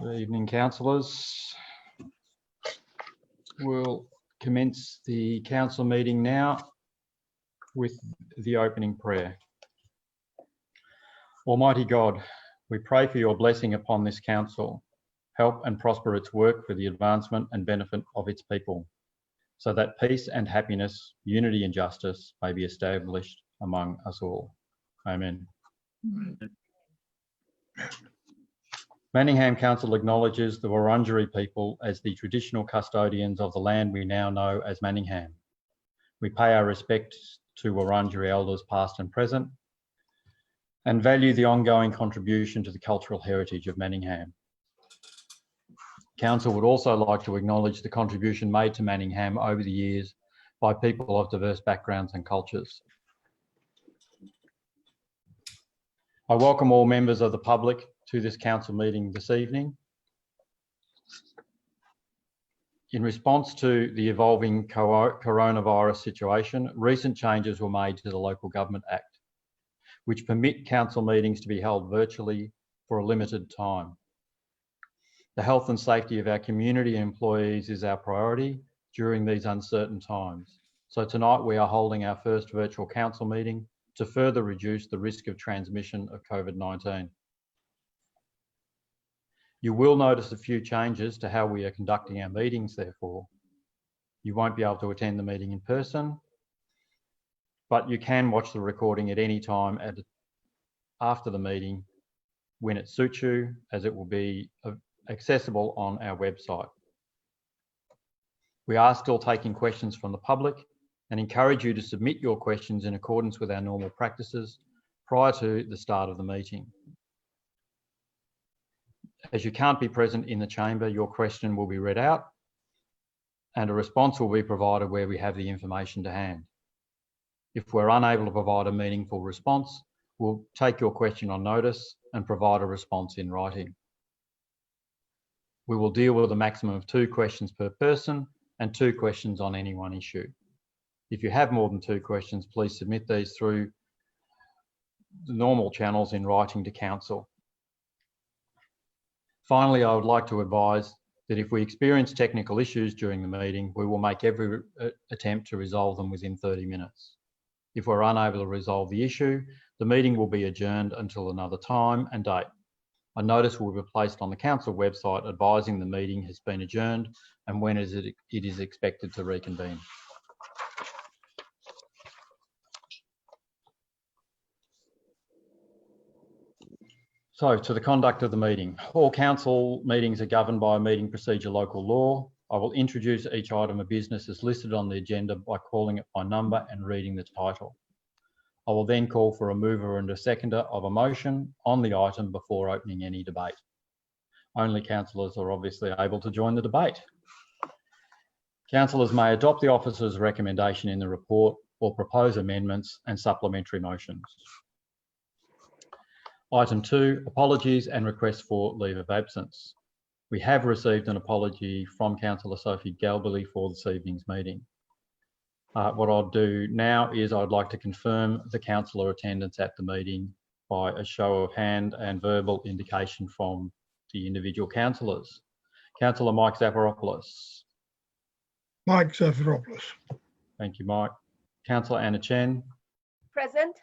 Good evening, councillors. We'll commence the council meeting now with the opening prayer. Almighty God, we pray for your blessing upon this council. Help and prosper its work for the advancement and benefit of its people, so that peace and happiness, unity and justice may be established among us all. Amen. Manningham Council acknowledges the Wurundjeri people as the traditional custodians of the land we now know as Manningham. We pay our respects to Wurundjeri elders past and present and value the ongoing contribution to the cultural heritage of Manningham. Council would also like to acknowledge the contribution made to Manningham over the years by people of diverse backgrounds and cultures. I welcome all members of the public to this council meeting this evening. In response to the evolving coronavirus situation, recent changes were made to the Local Government Act, which permit council meetings to be held virtually for a limited time. The health and safety of our community and employees is our priority during these uncertain times. So tonight we are holding our first virtual council meeting to further reduce the risk of transmission of COVID-19. You will notice a few changes to how we are conducting our meetings, therefore. You won't be able to attend the meeting in person, but you can watch the recording at any time after the meeting when it suits you, as it will be accessible on our website. We are still taking questions from the public and encourage you to submit your questions in accordance with our normal practices prior to the start of the meeting. As you can't be present in the chamber, your question will be read out and a response will be provided where we have the information to hand. If we're unable to provide a meaningful response, we'll take your question on notice and provide a response in writing. We will deal with a maximum of 2 questions per person and 2 questions on any one issue. If you have more than 2 questions, please submit these through the normal channels in writing to council. Finally, I would like to advise that if we experience technical issues during the meeting, we will make every attempt to resolve them within 30 minutes. If we're unable to resolve the issue, the meeting will be adjourned until another time and date. A notice will be placed on the council website advising the meeting has been adjourned and when it is expected to reconvene. So, to the conduct of the meeting. All council meetings are governed by a meeting procedure local law. I will introduce each item of business as listed on the agenda by calling it by number and reading the title. I will then call for a mover and a seconder of a motion on the item before opening any debate. Only councillors are obviously able to join the debate. Councillors may adopt the officer's recommendation in the report or propose amendments and supplementary motions. Item 2, apologies and requests for leave of absence. We have received an apology from Councillor Sophie Galbally for this evening's meeting. What I'll do now is I'd like to confirm the councillor attendance at the meeting by a show of hand and verbal indication from the individual councillors. Councillor Mike Zafiropoulos. Mike Zafiropoulos. Thank you, Mike. Councillor Anna Chen. Present.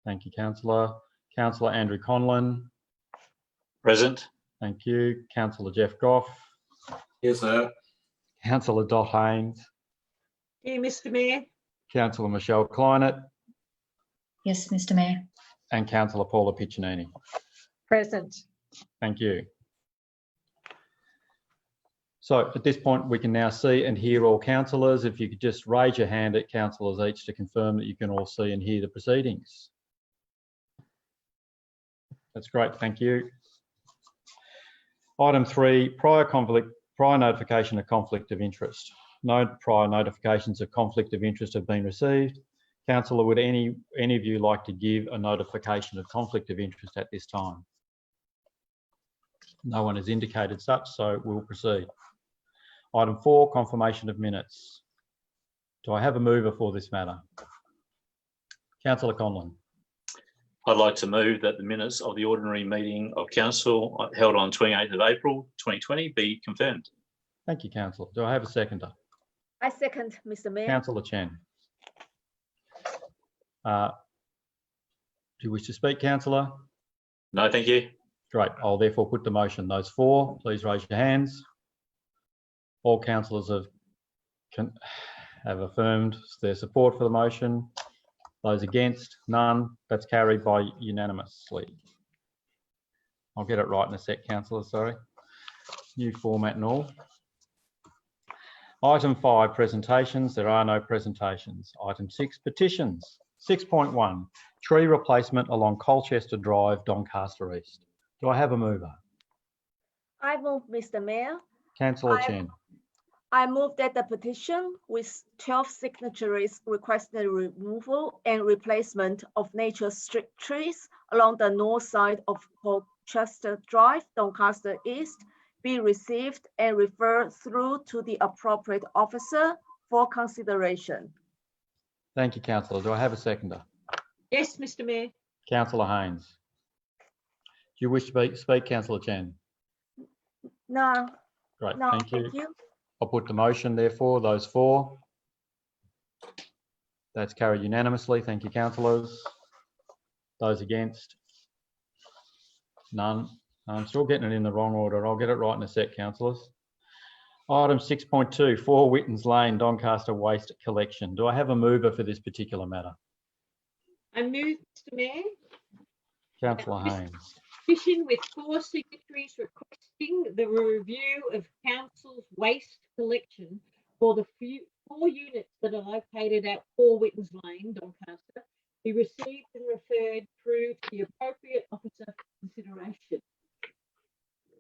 Thank you, Councillor. Councillor Andrew Conlon. Present. Thank you. Councillor Jeff Goff. Yes, sir. Councillor Dot Haynes. Here, Mr. Mayor. Councillor Michelle Kleinert. Yes, Mr. Mayor. And Councillor Paula Piccinini. Present. Thank you. So at this point, we can now see and hear all councillors. If you could just raise your hand at councillors each to confirm that you can all see and hear the proceedings. That's great, thank you. Item 3, prior notification of conflict of interest. No prior notifications of conflict of interest have been received. Councillor, would any of you like to give a notification of conflict of interest at this time? No one has indicated such, so we'll proceed. Item 4, confirmation of minutes. Do I have a mover for this matter? Councillor Conlon. I'd like to move that the minutes of the ordinary meeting of council held on 28th of April 2020 be confirmed. Thank you, councillor. Do I have a seconder? I second, Mr. Mayor. Councillor Chen. Do you wish to speak, councillor? No, thank you. Great. I'll therefore put the motion. Those for, please raise your hands. All councillors have affirmed their support for the motion. Those against, none. That's carried by unanimously. I'll get it right in a sec, councillor, sorry. New format and all. Item 5, presentations. There are no presentations. Item 6, petitions. 6.1, tree replacement along Colchester Drive, Doncaster East. Do I have a mover? I move, Mr. Mayor. Councillor Chen. I move that the petition with 12 signatories requesting the removal and replacement of nature street trees along the north side of Colchester Drive, Doncaster East, be received and referred through to the appropriate officer for consideration. Thank you, councillor. Do I have a seconder? Yes, Mr. Mayor. Councillor Haynes. Do you wish to speak, councillor Chen? No, Great, no, thank you. thank you. I'll put the motion therefore. Those for. That's carried unanimously. Thank you, councillors. Those against? None. I'm still getting it in the wrong order. I'll get it right in a sec, councillors. Item 6.2, 4 Whittons Lane, Doncaster Waste Collection. Do I have a mover for this particular matter? I move, Mr. Mayor, Councillor Haynes. petition with 4 signatories requesting the review of council's waste collection for the 4 units that are located at 4 Whittons Lane, Doncaster, be received and referred through to the appropriate officer for consideration.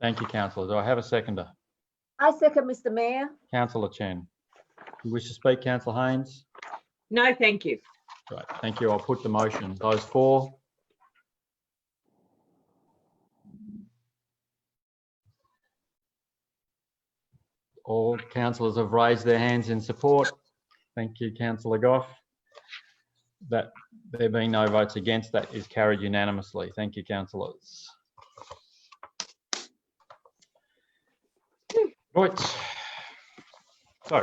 Thank you, councillor. Do I have a seconder? I second, Mr. Mayor. Councillor Chen. You wish to speak, councillor Haynes? No, thank you. Great, thank you. I'll put the motion. Those for. All councillors have raised their hands in support. Thank you, councillor Goff. That there being no votes against, that is carried unanimously. Thank you, councillors. Right. So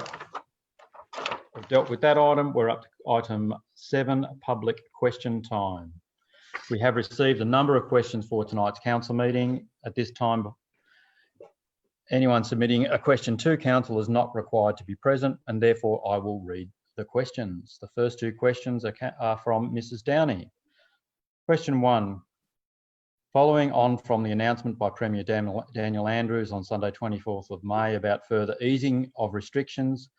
we've dealt with that item. We're up to item 7, public question time. We have received a number of questions for tonight's council meeting. At this time, anyone submitting a question to council is not required to be present, and therefore I will read the questions. The first 2 questions are from Mrs. Downey. Question 1. Following on from the announcement by Premier Daniel Andrews on Sunday 24th of May about further easing of restrictions,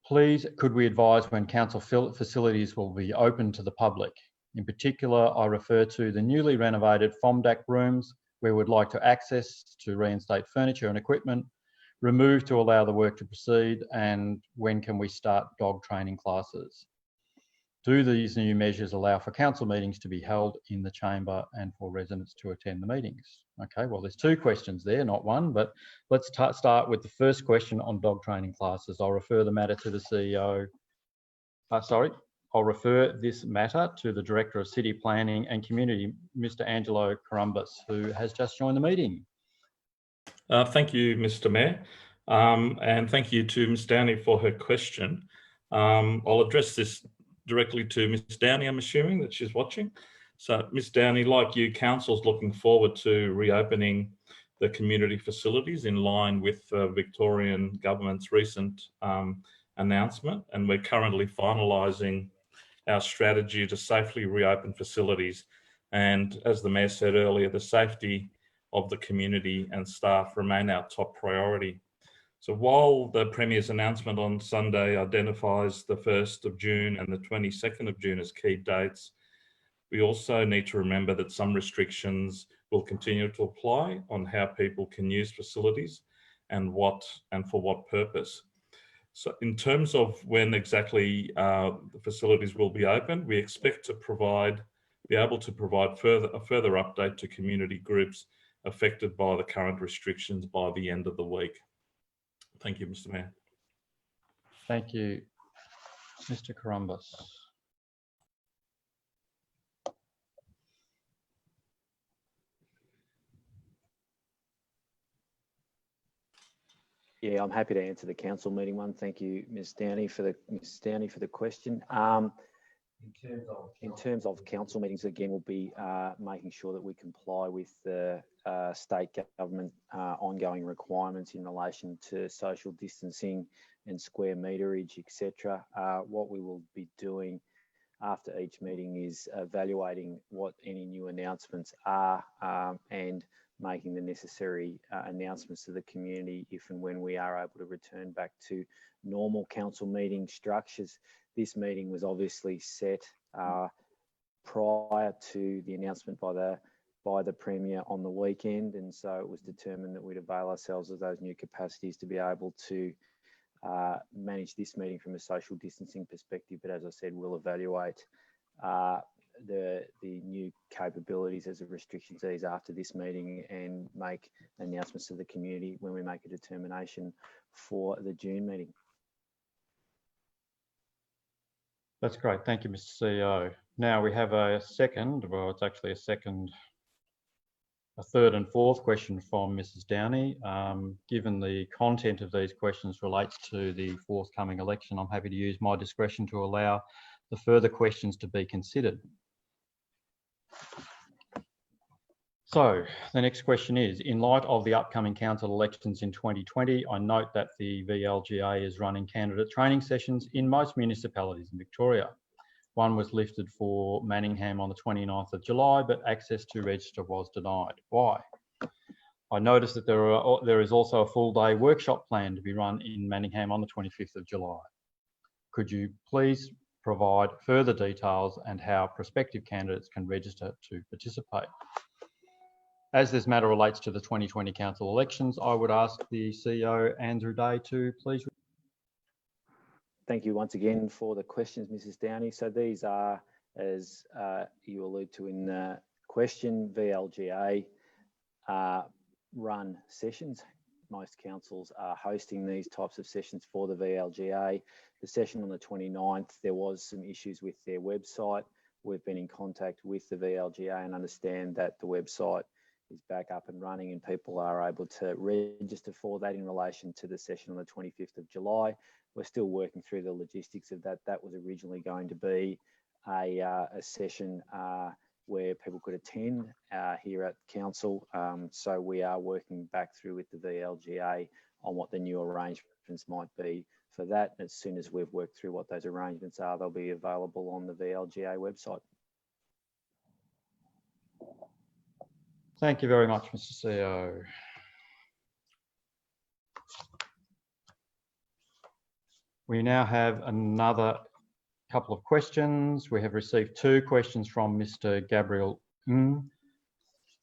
please could we advise when council facilities will be open to the public? In particular, I refer to the newly renovated FOMDAC rooms where we'd like to access to reinstate furniture and equipment, remove to allow the work to proceed, and when can we start dog training classes? Do these new measures allow for council meetings to be held in the chamber and for residents to attend the meetings? Okay, well, there's 2 questions there, not 1, but let's start with the first question on dog training classes. I'll refer the matter to the CEO. I'll refer this matter to the Director of City Planning and Community, Mr. Angelo Corumbus, who has just joined the meeting. Thank you, Mr. Mayor, and thank you to Ms. Downey for her question. I'll address this directly to Ms. Downey, I'm assuming that she's watching. So Ms. Downey, like you, council's looking forward to reopening the community facilities in line with the Victorian government's recent announcement, and we're currently finalising our strategy to safely reopen facilities. And as the Mayor said earlier, the safety of the community and staff remain our top priority. So while the Premier's announcement on Sunday identifies the 1st of June and the 22nd of June as key dates, we also need to remember that some restrictions will continue to apply on how people can use facilities and for what purpose. So in terms of when exactly the facilities will be open, we expect to be able to provide a further update to community groups affected by the current restrictions by the end of the week. Thank you, Mr. Mayor. Thank you, Mr. Corumbus. Yeah, I'm happy to answer the council meeting one. Thank you, Ms. Downey, for the question. In terms of council meetings, again, we'll be making sure that we comply with the state government ongoing requirements in relation to social distancing and square meterage, etc. What we will be doing after each meeting is evaluating what any new announcements are and making the necessary announcements to the community if and when we are able to return back to normal council meeting structures. This meeting was obviously set prior to the announcement by the Premier on the weekend, and so it was determined that we'd avail ourselves of those new capacities to be able to manage this meeting from a social distancing perspective. But as I said, we'll evaluate the new capabilities as a restrictions ease after this meeting and make announcements to the community when we make a determination for the June meeting. That's great. Thank you, Mr. CEO. Now we have a second, well, it's actually a third and fourth question from Mrs. Downey. Given the content of these questions relates to the forthcoming election, I'm happy to use my discretion to allow the further questions to be considered. So the next question is, in light of the upcoming council elections in 2020, I note that the VLGA is running candidate training sessions in most municipalities in Victoria. One was lifted for Manningham on the 29th of July, but access to register was denied. Why? I noticed that there is also a full day workshop planned to be run in Manningham on the 25th of July. Could you please provide further details and how prospective candidates can register to participate? As this matter relates to the 2020 council elections, I would ask the CEO, Andrew Day, to please. Thank you once again for the questions, Mrs. Downey. So these are, as you allude to in the question, VLGA run sessions. Most councils are hosting these types of sessions for the VLGA. The session on the 29th, there was some issues with their website. We've been in contact with the VLGA and understand that the website is back up and running and people are able to register for that in relation to the session on the 25th of July. We're still working through the logistics of that. That was originally going to be a session where people could attend here at council. So we are working back through with the VLGA on what the new arrangements might be for that. And as soon as we've worked through what those arrangements are, they'll be available on the VLGA website. Thank you very much, Mr. CEO. We now have another couple of questions. We have received two questions from Mr. Gabriel Ng.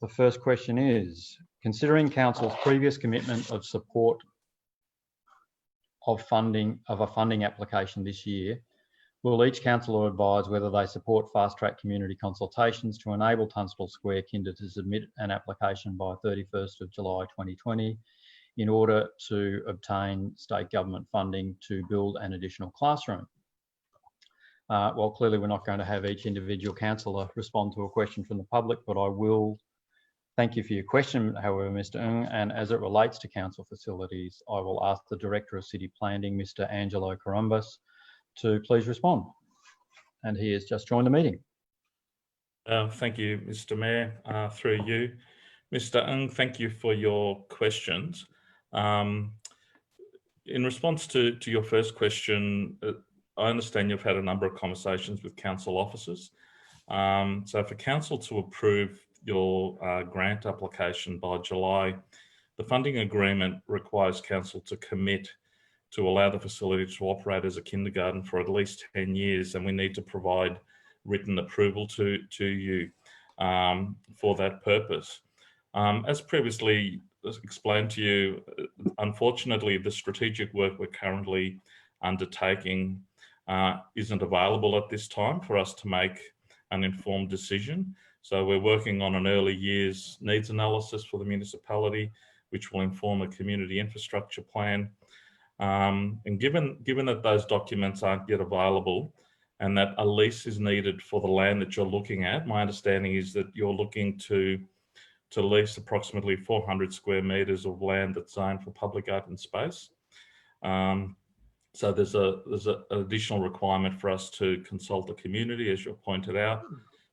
The first question is, considering council's previous commitment of support of a funding application this year, will each councillor advise whether they support fast-track community consultations to enable Tunstall Square Kinder to submit an application by 31st of July 2020 in order to obtain state government funding to build an additional classroom? Well, clearly we're not going to have each individual councillor respond to a question from the public, but I will thank you for your question, however, Mr. Ng, and as it relates to council facilities, I will ask the Director of City Planning, Mr. Angelo Corumbus, to please respond. And he has just joined the meeting. Thank you, Mr. Mayor, through you. Mr. Ng, thank you for your questions. In response to your first question, I understand you've had a number of conversations with council officers. So for council to approve your grant application by July, the funding agreement requires council to commit to allow the facility to operate as a kindergarten for at least 10 years, and we need to provide written approval to you for that purpose. As previously explained to you, unfortunately, the strategic work we're currently undertaking isn't available at this time for us to make an informed decision. So we're working on an early years needs analysis for the municipality, which will inform a community infrastructure plan. And given that those documents aren't yet available and that a lease is needed for the land that you're looking at, my understanding is that you're looking to lease approximately 400 square metres of land that's zoned for public open space. So there's an additional requirement for us to consult the community, as you pointed out.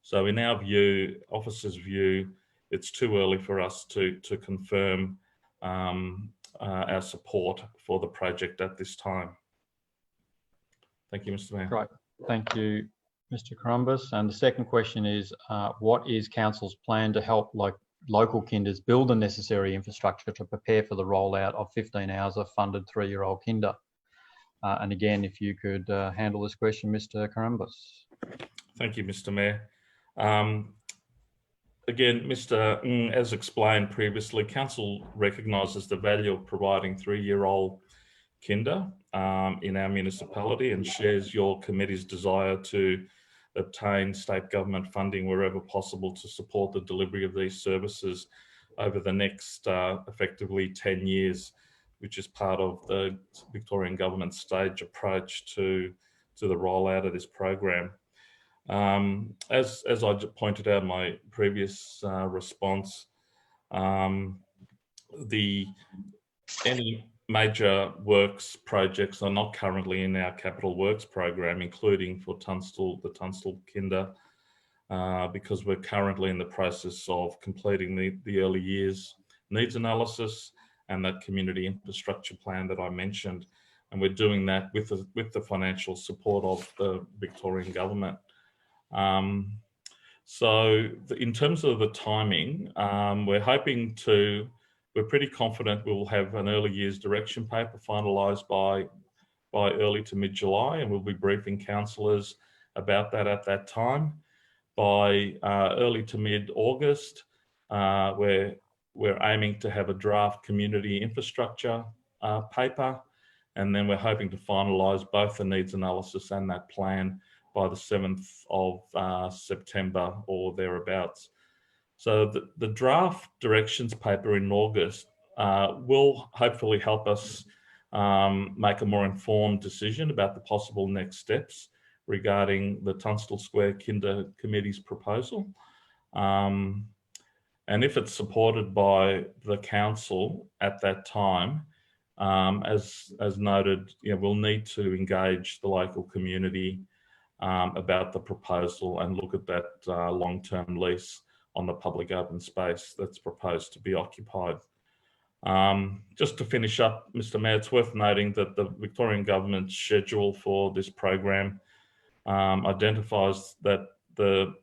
So in our view, officers' view, it's too early for us to confirm our support for the project at this time. Thank you, Mr. Mayor. Great. Thank you, Mr. Columbus. And the second question is, what is Council's plan to help local kinders build the necessary infrastructure to prepare for the rollout of 15 hours of funded 3-year-old kinder? And again, if you could handle this question, Mr. Columbus. Thank you, Mr. Mayor. Again, Mr. Ng, as explained previously, Council recognises the value of providing 3-year-old kinder in our municipality and shares your committee's desire to obtain state government funding wherever possible to support the delivery of these services over the next effectively 10 years, which is part of the Victorian government stage approach to the rollout of this program. As I pointed out in my previous response, any major works projects are not currently in our capital works program, including for the Tunstall Kinder, because we're currently in the process of completing the early years needs analysis and that community infrastructure plan that I mentioned, and we're doing that with the financial support of the Victorian government. So in terms of the timing, we're pretty confident we'll have an early years direction paper finalised by early to mid-July, and we'll be briefing councillors about that at that time. By early to mid-August, we're aiming to have a draft community infrastructure paper, and then we're hoping to finalise both the needs analysis and that plan by the 7th of September or thereabouts. So the draft directions paper in August will hopefully help us make a more informed decision about the possible next steps regarding the Tunstall Square Kinder Committee's proposal. And if it's supported by the council at that time, as noted, we'll need to engage the local community about the proposal and look at that long-term lease on the public open space that's proposed to be occupied. Just to finish up, Mr. Mayor, it's worth noting that the Victorian government's schedule for this program identifies that the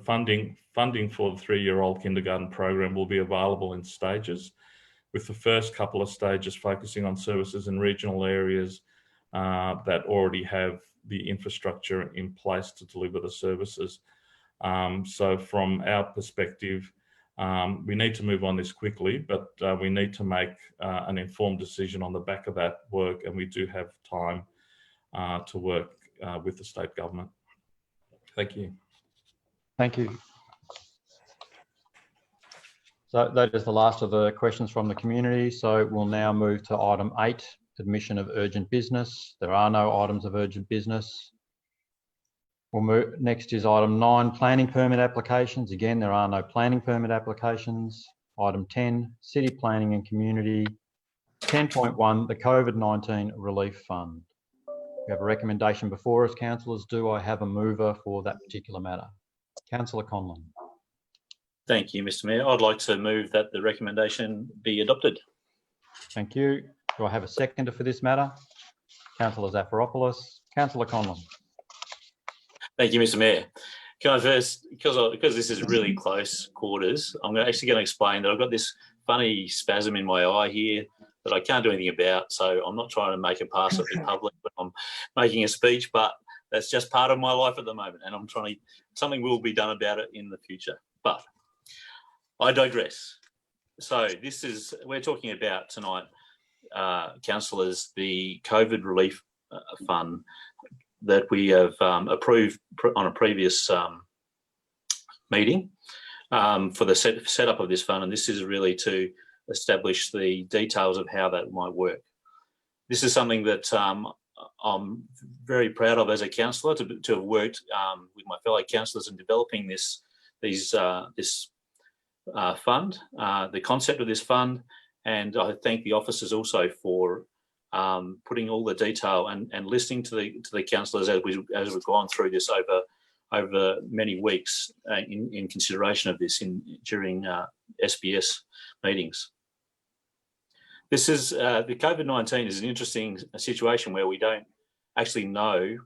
funding for the 3-year-old kindergarten program will be available in stages, with the first couple of stages focusing on services in regional areas that already have the infrastructure in place to deliver the services. So from our perspective, we need to move on this quickly, but we need to make an informed decision on the back of that work, and we do have time to work with the state government. Thank you. Thank you. So that is the last of the questions from the community. So we'll now move to item 8, admission of urgent business. There are no items of urgent business. We'll move, next is item 9, planning permit applications. Again, there are no planning permit applications. Item 10, city planning and community. 10.1, the COVID-19 relief fund. We have a recommendation before us, councillors. Do I have a mover for that particular matter? Councillor Conlon. Thank you, Mr. Mayor. I'd like to move that the recommendation be adopted. Thank you. Do I have a seconder for this matter? Councillor Zafiropoulos. Councillor Conlon. Thank you, Mr. Mayor. Can I first, because this is really close quarters, I'm actually going to explain that I've got this funny spasm in my eye here that I can't do anything about. So I'm not trying to make a pass at the public when I'm making a speech, but that's just part of my life at the moment, and I'm trying to, something will be done about it in the future. But I digress. So this is, we're talking about tonight, councillors, the COVID relief fund that we have approved on a previous meeting for the setup of this fund, and this is really to establish the details of how that might work. This is something that I'm very proud of as a councillor to have worked with my fellow councillors in developing this fund, the concept of this fund, and I thank the officers also for putting all the detail and listening to the councillors as we've gone through this over many weeks in consideration of this during SPS meetings. This is the COVID-19 is an interesting situation where we don't actually know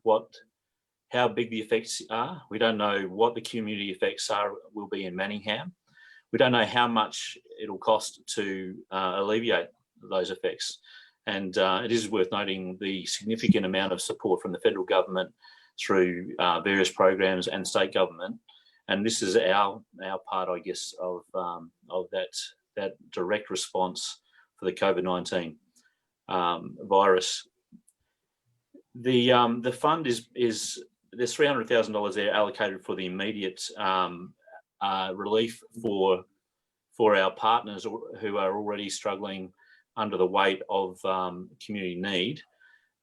how big the effects are. We don't know what the community effects will be in Manningham. We don't know how much it'll cost to alleviate those effects. And it is worth noting the significant amount of support from the federal government through various programs and state government. And this is our part, I guess, of that direct response for the COVID-19 virus. The fund is there's $300,000 there allocated for the immediate relief for our partners who are already struggling under the weight of community need.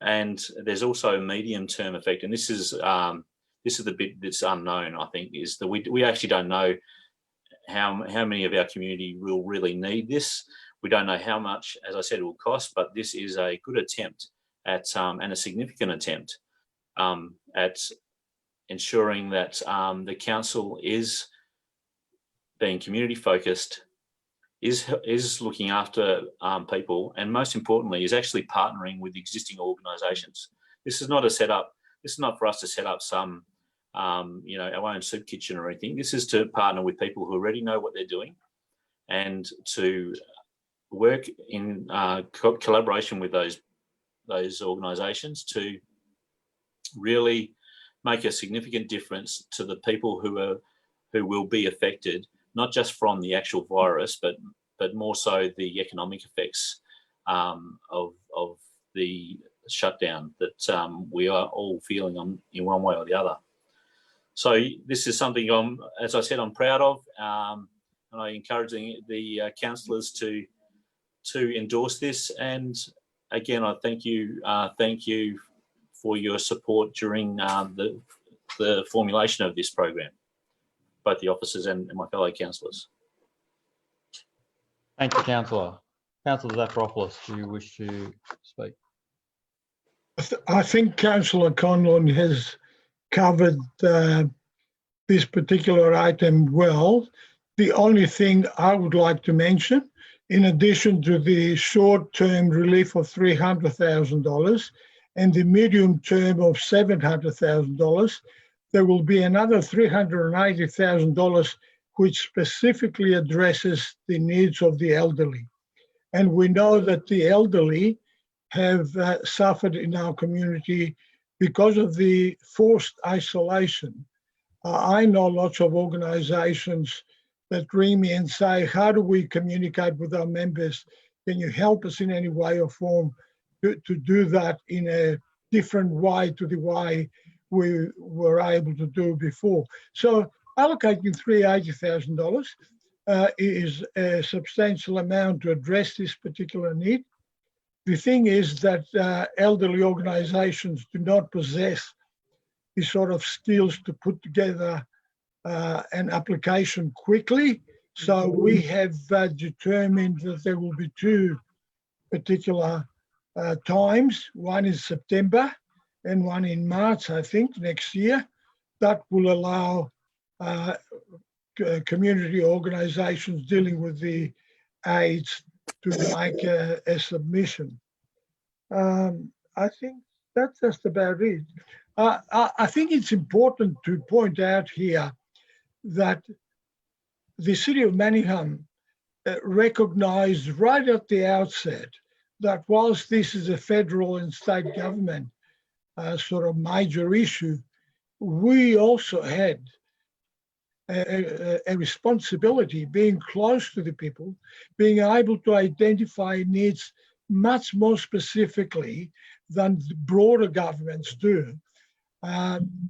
And there's also a medium-term effect, and this is the bit that's unknown. I think is that we actually don't know how many of our community will really need this. We don't know how much, as I said, it will cost, but this is a good attempt at and a significant attempt at ensuring that the council is being community focused, is looking after people, and most importantly, is actually partnering with existing organisations. This is not a setup. This is not for us to set up some, our own soup kitchen or anything. This is to partner with people who already know what they're doing, and to work in collaboration with those organisations to really make a significant difference to the people who will be affected, not just from the actual virus, but more so the economic effects of the shutdown that we are all feeling in one way or the other. So this is something as I said, I'm proud of, and I encourage the councillors to endorse this. And again, I thank you for your support during the formulation of this program, both the officers and my fellow councillors. Thank you, Councillor. Councillor Zafiropoulos, do you wish to speak? I think Councillor Conlon has covered this particular item well. The only thing I would like to mention, in addition to the short-term relief of $300,000 and the medium term of $700,000, there will be another $380,000 which specifically addresses the needs of the elderly. And we know that the elderly have suffered in our community because of the forced isolation. I know lots of organisations that ring me and say, how do we communicate with our members? Can you help us in any way or form to do that in a different way to the way we were able to do before? So allocating $380,000 is a substantial amount to address this particular need. The thing is that elderly organisations do not possess the sort of skills to put together an application quickly. So we have determined that there will be two particular times, one in September and one in March, I think, next year, that will allow community organisations dealing with the AIDS to make a submission. I think that's just about it. I think it's important to point out here that the City of Manningham recognised right at the outset that whilst this is a federal and state government sort of major issue, we also had a responsibility, being close to the people, being able to identify needs much more specifically than the broader governments do,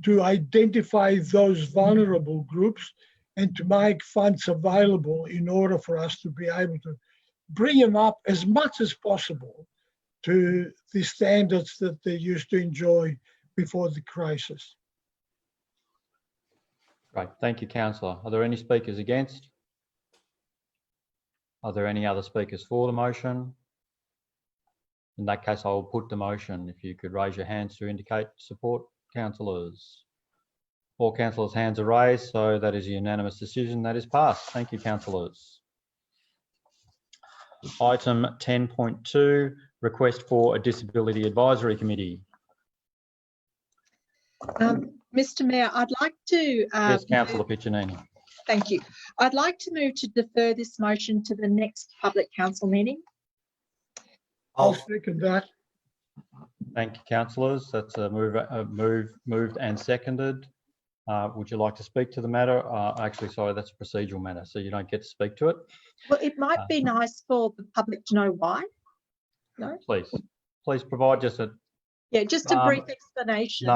to identify those vulnerable groups and to make funds available in order for us to be able to bring them up as much as possible to the standards that they used to enjoy before the crisis. Great, thank you, Councillor. Are there any speakers against? Are there any other speakers for the motion? In that case, I will put the motion. If you could raise your hands to indicate support, councillors. All councillors' hands are raised, so that is a unanimous decision. That is passed. Thank you, councillors. Item 10.2, request for a disability advisory committee. Mr. Mayor, I'd like to... Yes, Councillor Piccinini. Thank you. I'd like to move to defer this motion to the next public council meeting. I'll second that. Thank you, councillors. That's a moved and seconded. Would you like to speak to the matter? Actually, sorry, that's a procedural matter, so you don't get to speak to it. Well, it might be nice for the public to know why. No? Please provide just a... Yeah, just a brief explanation. No,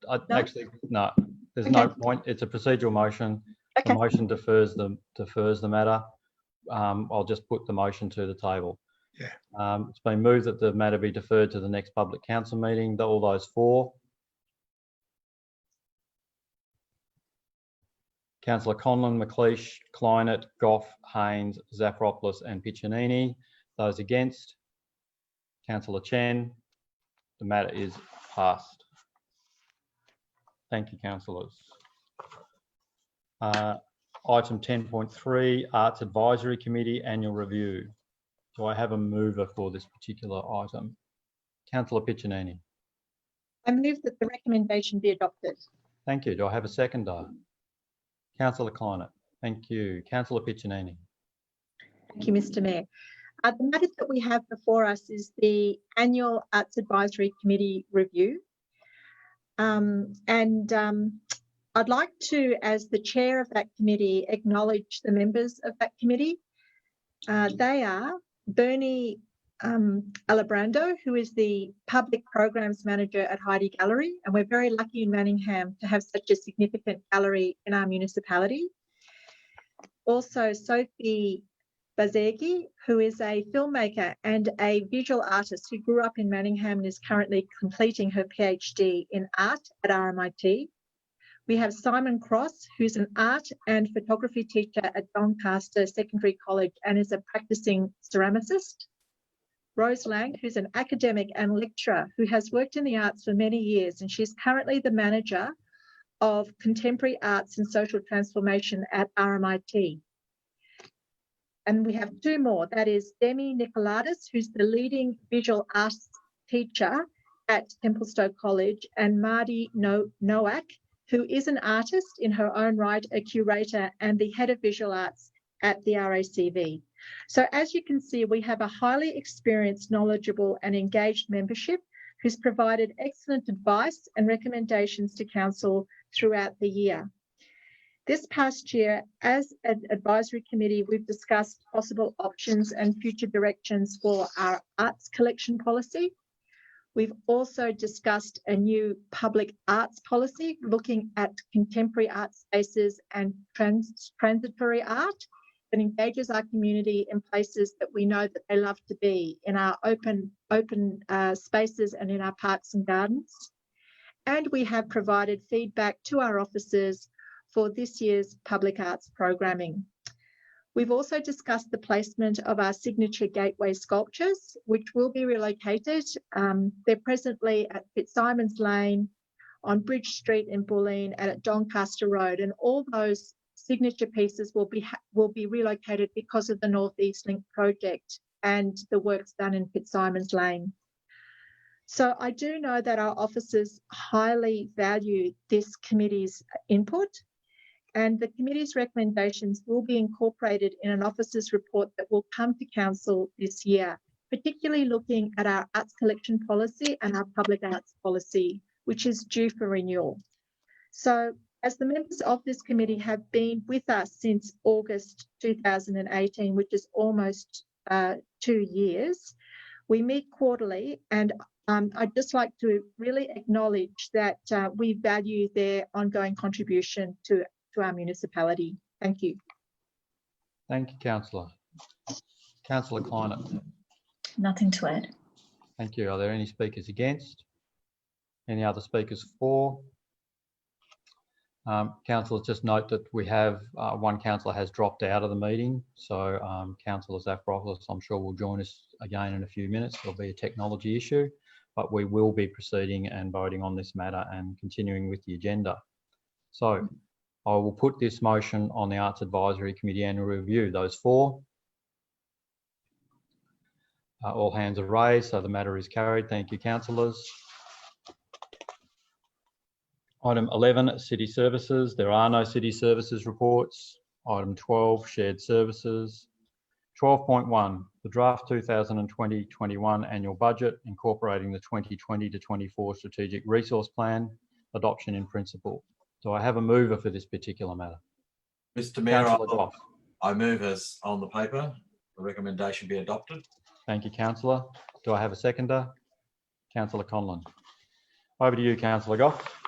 I No? actually, no, there's Okay. no point. It's a procedural motion. Okay. The motion defers the matter. I'll just put the motion to the table. Yeah. It's been moved that the matter be deferred to the next public council meeting. All those for? Councillor Conlon, McLeish, Kleinert, Goff, Haynes, Zafiropoulos and Piccinini. Those against? Councillor Chen. The matter is passed. Thank you, councillors. Item 10.3, Arts Advisory Committee Annual Review. Do I have a mover for this particular item? Councillor Piccinini. I move that the recommendation be adopted. Thank you. Do I have a seconder? Councillor Kleinert. Thank you. Councillor Piccinini. Thank you, Mr. Mayor. The matter that we have before us is the annual Arts Advisory Committee review. I'd like to, as the chair of that committee, acknowledge the members of that committee. They are Bernie Alabrando, who is the Public Programs Manager at Heidi Gallery, and we're very lucky in Manningham to have such a significant gallery in our municipality. Also, Sophie Bazegi, who is a filmmaker and a visual artist who grew up in Manningham and is currently completing her PhD in art at RMIT. We have Simon Cross, who's an art and photography teacher at Doncaster Secondary College and is a practicing ceramicist. Rose Lang, who's an academic and lecturer who has worked in the arts for many years, and she's currently the manager of Contemporary Arts and Social Transformation at RMIT. And we have two more. That is Demi Nicolaitis, who's the leading visual arts teacher at Templestowe College, and Mardi Nowak, who is an artist in her own right, a curator and the head of visual arts at the RACV. So as you can see, we have a highly experienced, knowledgeable and engaged membership who's provided excellent advice and recommendations to council throughout the year. This past year, as an advisory committee, we've discussed possible options and future directions for our arts collection policy. We've also discussed a new public arts policy looking at contemporary art spaces and transitory art that engages our community in places that we know that they love to be, in our open spaces and in our parks and gardens. And we have provided feedback to our officers for this year's public arts programming. We've also discussed the placement of our signature gateway sculptures, which will be relocated. They're presently at Fitzsimons Lane, on Bridge Street in Bulleen, and at Doncaster Road, and all those signature pieces will be relocated because of the North East Link project and the works done in Fitzsimons Lane. So I do know that our officers highly value this committee's input, and the committee's recommendations will be incorporated in an officer's report that will come to council this year, particularly looking at our arts collection policy and our public arts policy, which is due for renewal. So as the members of this committee have been with us since August 2018, which is almost 2 years, we meet quarterly, and I'd just like to really acknowledge that we value their ongoing contribution to our municipality. Thank you. Thank you, councillor. Councillor Kleinert. Nothing to add. Thank you. Are there any speakers against? Any other speakers for? Councillors, just note that we have one councillor has dropped out of the meeting. So Councillor Zafiropoulos, I'm sure, will join us again in a few minutes. There'll be a technology issue, but we will be proceeding and voting on this matter and continuing with the agenda. So I will put this motion on the Arts Advisory Committee annual review. Those for? All hands are raised, so the matter is carried. Thank you, councillors. Item 11, City Services. There are no City Services reports. Item 12, Shared Services. 12.1, the draft 2020-21 annual budget incorporating the 2020 to 24 strategic resource plan, adoption in principle. Do I have a mover for this particular matter? Mr Mayor, Councillor Goff. I move as on the paper, the recommendation be adopted. Thank you, councillor. Do I have a seconder? Councillor Conlon. Over to you, Councillor Goff.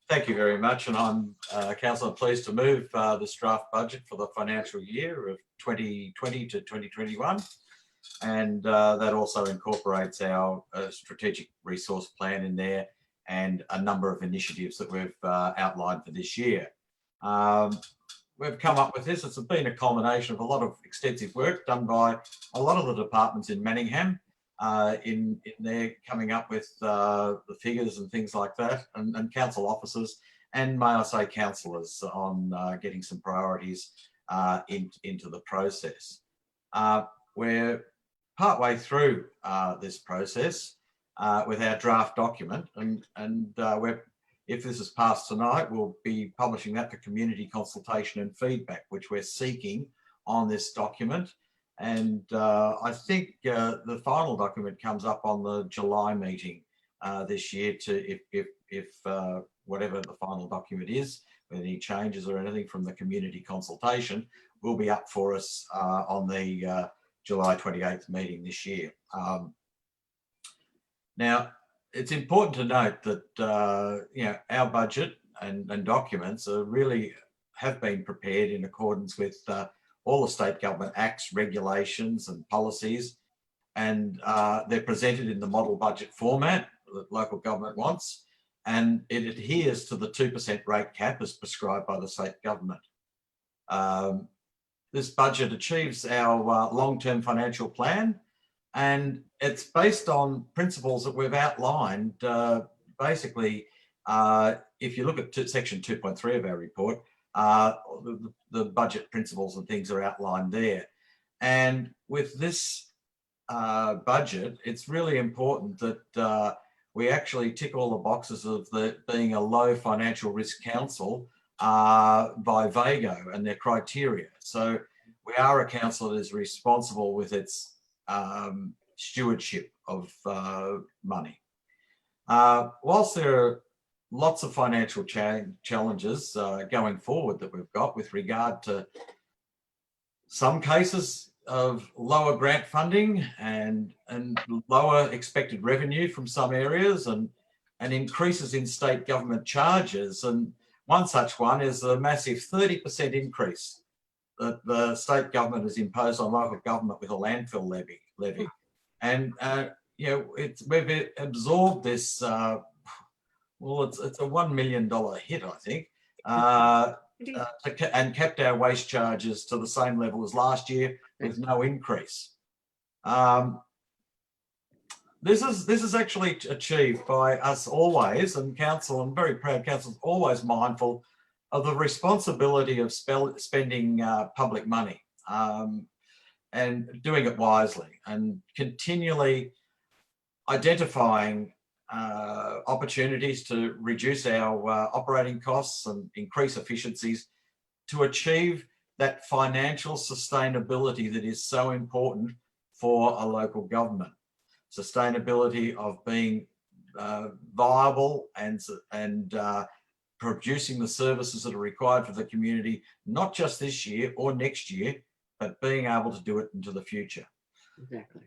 Thank you very much, and I'm, Councillor, pleased to move this draft budget for the financial year of 2020 to 2021, and that also incorporates our strategic resource plan in there and a number of initiatives that we've outlined for this year. We've come up with this. It's been a culmination of a lot of extensive work done by a lot of the departments in Manningham in their coming up with the figures and things like that, and council officers, and may I say councillors, on getting some priorities into the process. We're partway through this process with our draft document, and if this is passed tonight, we'll be publishing that for community consultation and feedback, which we're seeking on this document. And I think the final document comes up on the July meeting this year to, if whatever the final document is, with any changes or anything from the community consultation, will be up for us on the July 28th meeting this year. Now, it's important to note that you know, our budget and documents are really have been prepared in accordance with all the state government acts, regulations and policies, and they're presented in the model budget format that local government wants, and it adheres to the 2% rate cap as prescribed by the state government. This budget achieves our long-term financial plan, and it's based on principles that we've outlined. Basically, if you look at section 2.3 of our report, the budget principles and things are outlined there. And with this budget, it's really important that we actually tick all the boxes of being a low financial risk council by VAGO and their criteria. So we are a council that is responsible with its stewardship of money. Whilst there are lots of financial challenges going forward that we've got with regard to some cases of lower grant funding and lower expected revenue from some areas, and increases in state government charges. And one such one is a massive 30% increase that the state government has imposed on local government with a landfill levy. And you know, we've absorbed this. Well, it's a $1 million hit, I think, and kept our waste charges to the same level as last year with no increase. This is actually achieved by us always, and council, and very proud council, is always mindful of the responsibility of spending public money and doing it wisely, and continually identifying opportunities to reduce our operating costs and increase efficiencies to achieve that financial sustainability that is so important for a local government. Sustainability of being viable and producing the services that are required for the community, not just this year or next year, but being able to do it into the future. Exactly.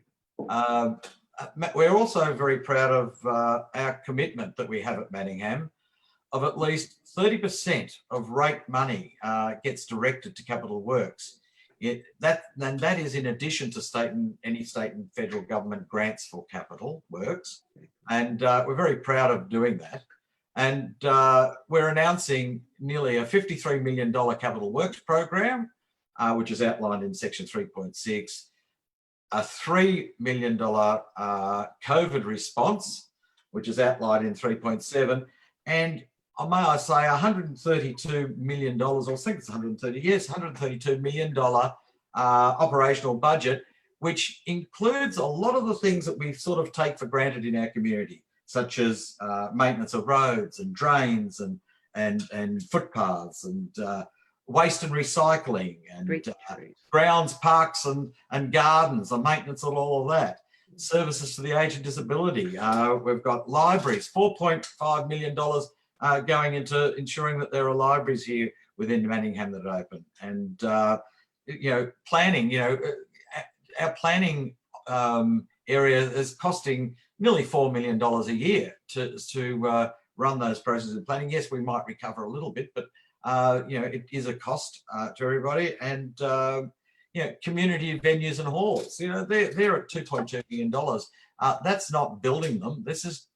We're also very proud of our commitment that we have at Manningham of at least 30% of rate money gets directed to capital works. That is in addition to any state and federal government grants for capital works. And we're very proud of doing that. And we're announcing nearly a $53 million capital works program, which is outlined in section 3.6, a $3 million COVID response, which is outlined in 3.7, and may I say $132 million, or I think it's 130, yes, $132 million operational budget, which includes a lot of the things that we sort of take for granted in our community, such as maintenance of roads and drains and footpaths and waste and recycling and grounds, parks and gardens, and maintenance of all of that. Services to the aged and disability. We've got libraries, $4.5 million going into ensuring that there are libraries here within Manningham that are open. And, planning, our planning area is costing nearly $4 million a year to run those processes of planning. Yes, we might recover a little bit, but it is a cost to everybody. And community venues and halls, they're at $2.2 million. That's not building them. This is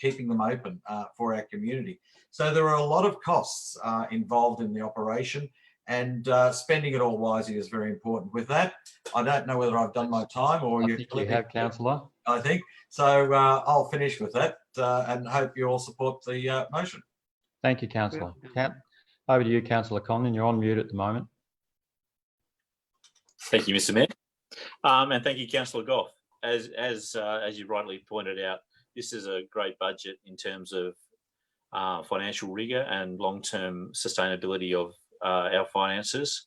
keeping them open for our community. So there are a lot of costs involved in the operation, and spending it all wisely is very important. With that, I don't know whether I've done my time or I think you have, Councillor. I think so. I'll finish with that and hope you all support the motion. Thank you, Councillor. Over to you, Councillor Conlon. You're on mute at the moment. Thank you, Mr. Mayor, and thank you, Councillor Goff. As you rightly pointed out, this is a great budget in terms of financial rigour and long-term sustainability of our finances,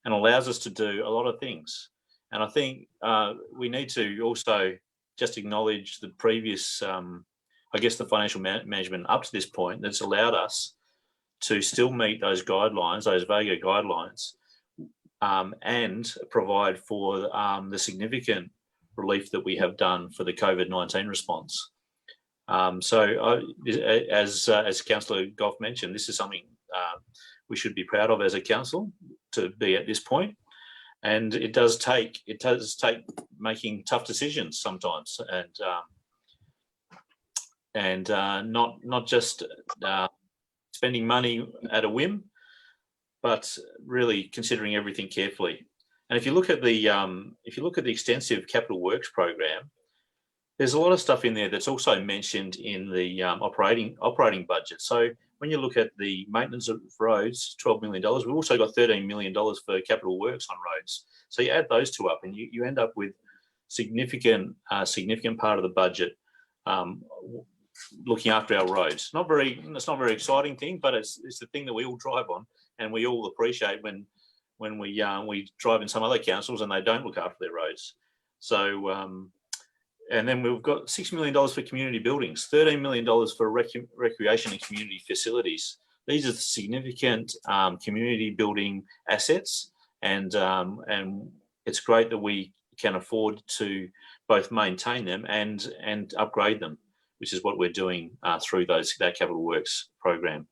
and allows us to do a lot of things. And I think we need to also just acknowledge the previous, the financial management up to this point that's allowed us to still meet those guidelines, those VAGO guidelines, and provide for the significant relief that we have done for the COVID-19 response. As Councillor Goff mentioned, this is something we should be proud of as a council to be at this point. And it does take making tough decisions sometimes, and not just spending money at a whim, but really considering everything carefully. And if you look at the extensive capital works program, there's a lot of stuff in there that's also mentioned in the operating budget. So when you look at the maintenance of roads, $12 million, we've also got $13 million for capital works on roads. So you add those two up, and you end up with significant part of the budget looking after our roads. It's not a very exciting thing, but it's the thing that we all drive on, and we all appreciate when we drive in some other councils and they don't look after their roads. So and then we've got $6 million for community buildings, $13 million for recreation and community facilities. These are significant community building assets, and it's great that we can afford to both maintain them and upgrade them, which is what we're doing through that capital works program.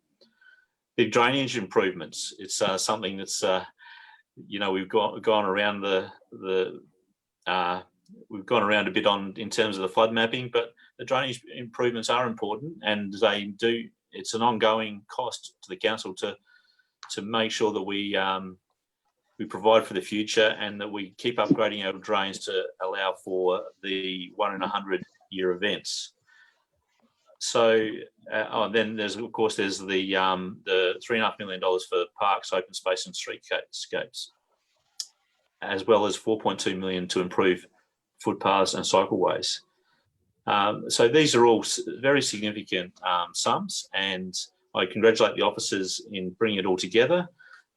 The drainage improvements, it's something that's we've gone around we've gone around a bit in terms of the flood mapping, but the drainage improvements are important, and it's an ongoing cost to the council to make sure that we provide for the future, and that we keep upgrading our drains to allow for the 1 in 100 year events. So then there's the $3.5 million for parks, open space and streetscapes, as well as $4.2 million to improve footpaths and cycleways. So these are all very significant sums, and I congratulate the officers in bringing it all together.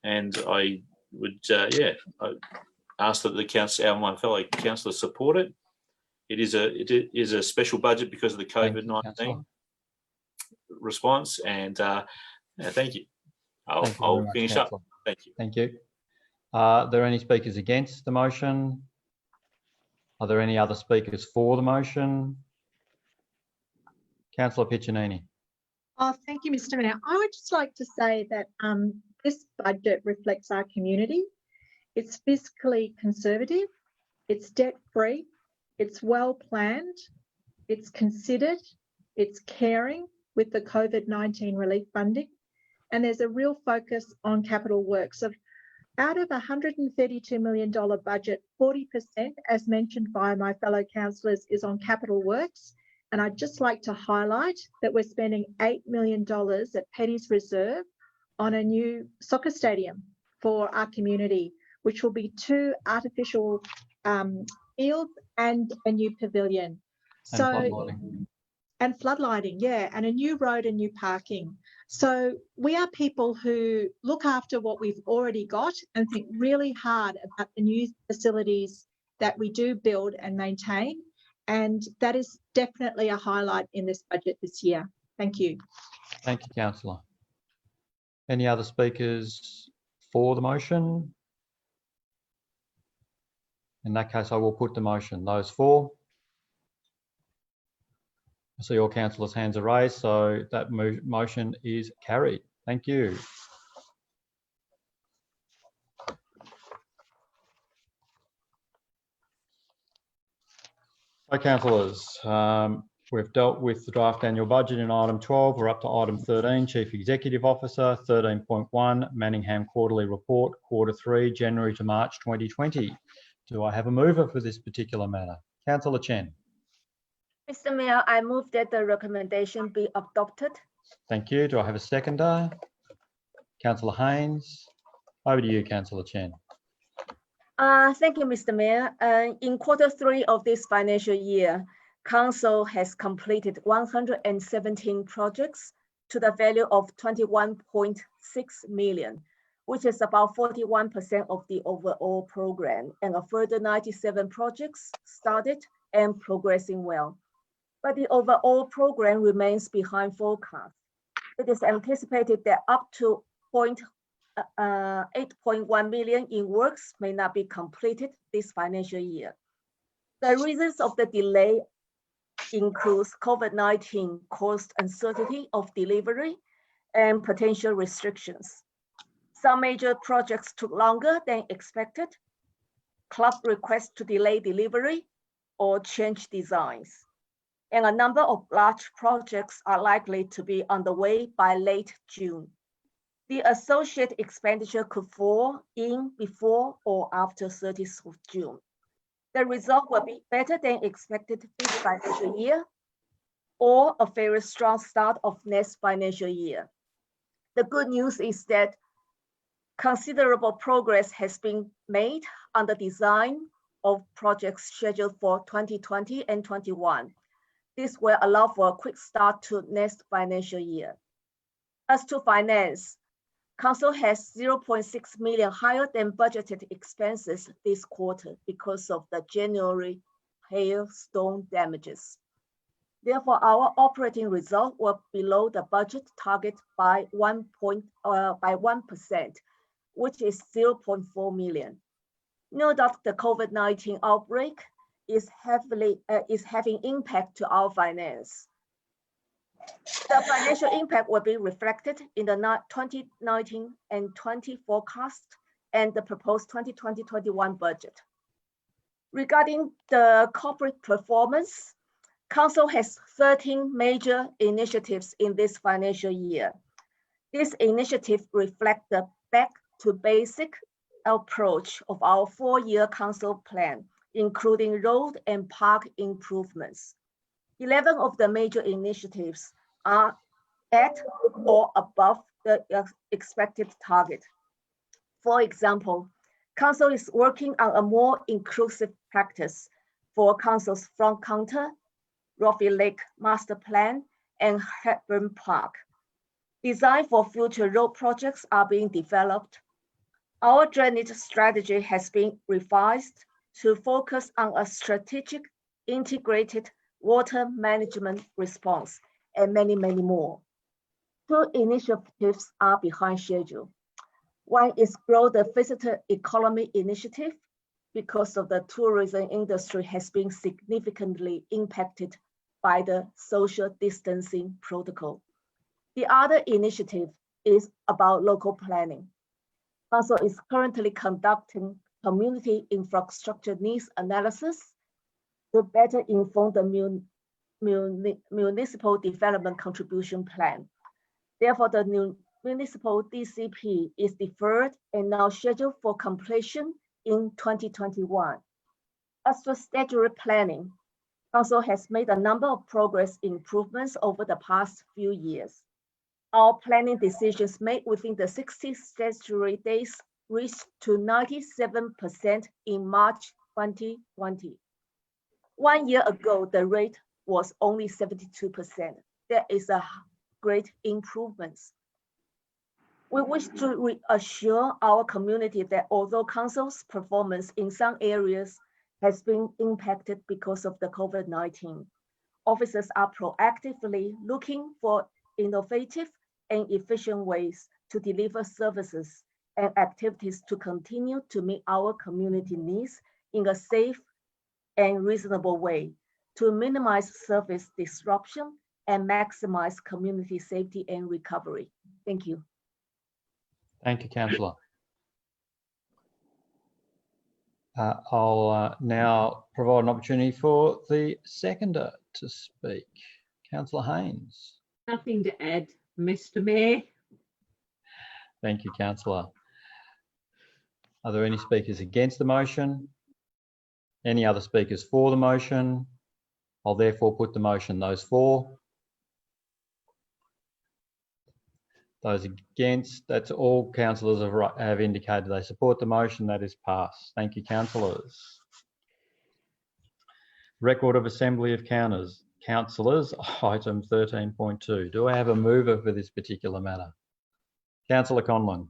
And I would, I ask that my fellow councillors support it. It is a special budget because of the COVID-19 response, and thank you. I'll finish up. Thank you. Thank you. Are there any speakers against the motion? Are there any other speakers for the motion? Councillor Piccinini. Oh, thank you, Mr. Mayor. I would just like to say that this budget reflects our community. It's fiscally conservative, it's debt-free, it's well planned, it's considered, it's caring, with the COVID-19 relief funding. And there's a real focus on capital works. Of out of $132 million budget, 40%, as mentioned by my fellow councillors, is on capital works. And I'd just like to highlight that we're spending $8 million at Petty's Reserve on a new soccer stadium for our community, which will be 2 artificial fields and a new pavilion. And floodlighting. And floodlighting, yeah, and a new road and new parking. So we are people who look after what we've already got and think really hard about the new facilities that we do build and maintain. And that is definitely a highlight in this budget this year. Thank you. Thank you, Councillor. Any other speakers for the motion? In that case, I will put the motion. Those for? I see all councillors' hands are raised, so that motion is carried. Thank you. So, councillors, we've dealt with the draft annual budget in item 12. We're up to item 13, Chief Executive Officer, 13.1, Manningham Quarterly Report, Quarter 3, January to March 2020. Do I have a mover for this particular matter? Councillor Chen. Mr. Mayor, I move that the recommendation be adopted. Thank you. Do I have a seconder? Councillor Haynes. Over to you, Councillor Chen. Thank you, Mr. Mayor. In quarter 3 of this financial year, Council has completed 117 projects to the value of 21.6 million, which is about 41% of the overall program, and a further 97 projects started and progressing well. But the overall program remains behind forecast. It is anticipated that up to 8.1 million in works may not be completed this financial year. The reasons of the delay includes COVID-19 caused uncertainty of delivery and potential restrictions. Some major projects took longer than expected, club requests to delay delivery or change designs. And a number of large projects are likely to be underway by late June. The associated expenditure could fall in before or after 30th of June. The result will be better than expected this financial year, or a very strong start of next financial year. The good news is that considerable progress has been made on the design of projects scheduled for 2020 and 21. This will allow for a quick start to next financial year. As to finance, Council has 0.6 million higher than budgeted expenses this quarter because of the January hailstone damages. Therefore, our operating result was below the budget target by 1%, which is 0.4 million. No doubt the COVID-19 outbreak is having impact to our finance. The financial impact will be reflected in the 2019 and 20 forecast and the proposed 2020-21 budget. Regarding the corporate performance, Council has 13 major initiatives in this financial year. This initiative reflects the back to basic approach of our 4-year Council plan, including road and park improvements. 11 of the major initiatives are at or above the expected target. For example, Council is working on a more inclusive practice for Council's front counter, Roffey Lake Master Plan, and Hepburn Park. Design for future road projects are being developed. Our drainage strategy has been revised to focus on a strategic, integrated water management response, and many, many more. 2 initiatives are behind schedule. One is Grow the Visitor Economy Initiative, because of the tourism industry has been significantly impacted by the social distancing protocol. The other initiative is about local planning. Council is currently conducting community infrastructure needs analysis to better inform the Municipal Development Contribution Plan. Therefore, the new municipal DCP is deferred and now scheduled for completion in 2021. As for statutory planning, Council has made a number of progress improvements over the past few years. Our planning decisions made within the 60 statutory days reached to 97% in March 2020. 1 year ago, the rate was only 72%. There is a great improvement. We wish to reassure our community that although Council's performance in some areas has been impacted because of the COVID-19, officers are proactively looking for innovative and efficient ways to deliver services and activities to continue to meet our community needs in a safe and reasonable way, to minimize service disruption and maximize community safety and recovery. Thank you. Thank you, Councillor. I'll now provide an opportunity for the seconder to speak. Councillor Haynes. Nothing to add, Mr. Mayor. Thank you, Councillor. Are there any speakers against the motion? Any other speakers for the motion? I'll therefore put the motion. Those for? Those against? That's all councillors have indicated they support the motion. That is passed. Thank you, councillors. Record of Assembly of Councillors, item 13.2. Do I have a mover for this particular matter? Councillor Conlon.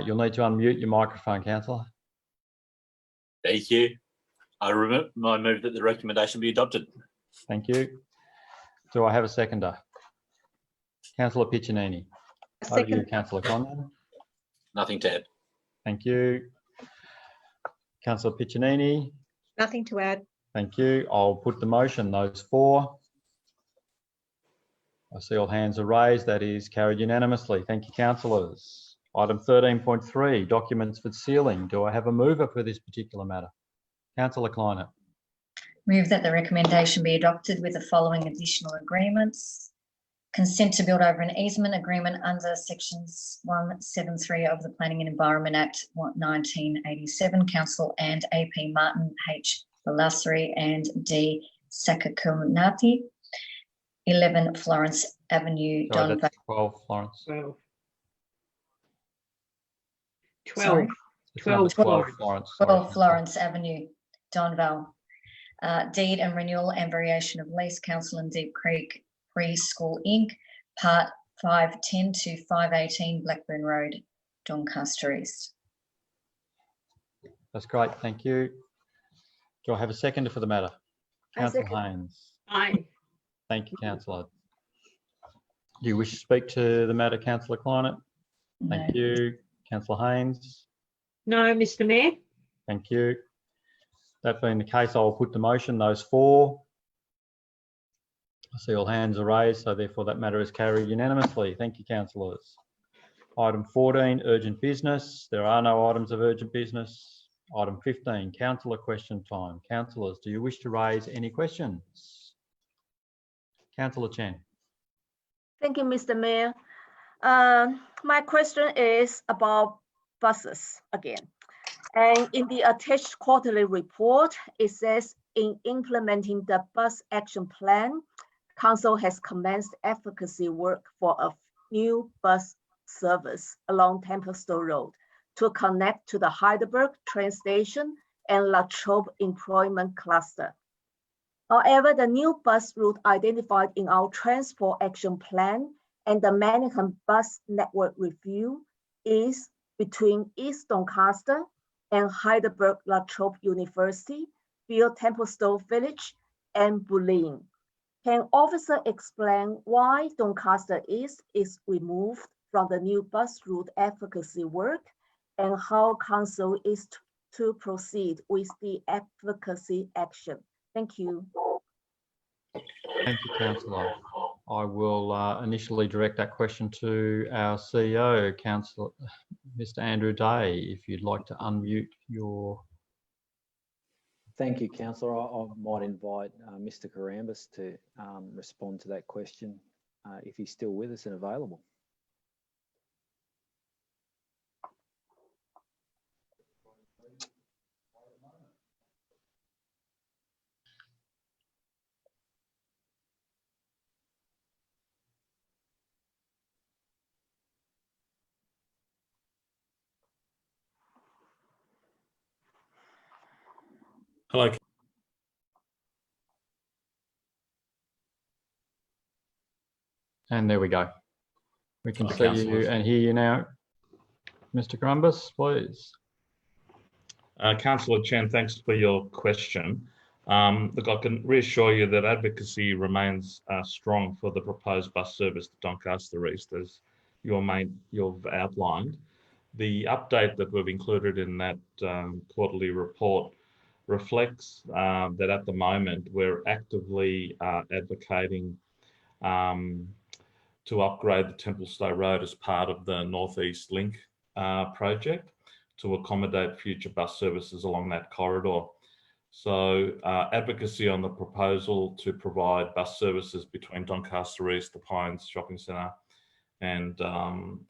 You'll need to unmute your microphone, councillor. Thank you. I move that the recommendation be adopted. Thank you. Do I have a seconder? Councillor Piccinini. Over to you, Councillor Conlon. Nothing to add. Thank you. Councillor Piccinini. Nothing to add. Thank you. I'll put the motion. Those for? I see all hands are raised. That is carried unanimously. Thank you, councillors. Item 13.3, documents for sealing. Do I have a mover for this particular matter? Councillor Kleiner. Move that the recommendation be adopted with the following additional agreements. Consent to build over an easement agreement under sections 173 of the Planning and Environment Act 1987, Council and AP Martin H. Balasri and D. Sakakumnati, 11 Florence Avenue, Sorry, that's 12 Florence. 12. 12 Florence. 12 Florence Avenue, Donvale. Deed and renewal and variation of lease, Council and Deep Creek Preschool Inc., Part 510 to 518 Blackburn Road, Doncaster East. That's great. Thank you. Do I have a seconder for the matter? Councillor Haynes. Aye. Thank you, councillor. Do you wish to speak to the matter, Councillor Kleiner? Thank you. Councillor Haynes. No, Mr. Mayor. Thank you. That being the case, I will put the motion. Those for? I see all hands are raised, so therefore that matter is carried unanimously. Thank you, councillors. Item 14, urgent business. There are no items of urgent business. Item 15, councillor question time. Councillors, do you wish to raise any questions? Councillor Chen. Thank you, Mr. Mayor. My question is about buses again. And in the attached quarterly report, it says in implementing the bus action plan, Council has commenced advocacy work for a new bus service along Templestowe Road to connect to the Heidelberg train station and La Trobe employment cluster. However, the new bus route identified in our transport action plan and the Manningham bus network review is between East Doncaster and Heidelberg La Trobe University, via Templestowe Village and Bulleen. Can officer explain why Doncaster East is removed from the new bus route advocacy work and how Council is to proceed with the advocacy action? Thank you. Thank you, councillor. I will initially direct that question to our CEO, Councillor Mr. Andrew Day, if you'd like to unmute your Thank you, Councillor. I might invite Mr. Karambas to respond to that question if he's still with us and available. Hello. And there we go. We can Hi, see you councillors. and hear you now. Mr. Grumbus, please. Councillor Chen, thanks for your question. Look, I can reassure you that advocacy remains strong for the proposed bus service to Doncaster East, as you've outlined. The update that we've included in that quarterly report reflects that at the moment we're actively advocating to upgrade the Templestowe Road as part of the North East Link project to accommodate future bus services along that corridor. So advocacy on the proposal to provide bus services between Doncaster East, the Pines Shopping Centre and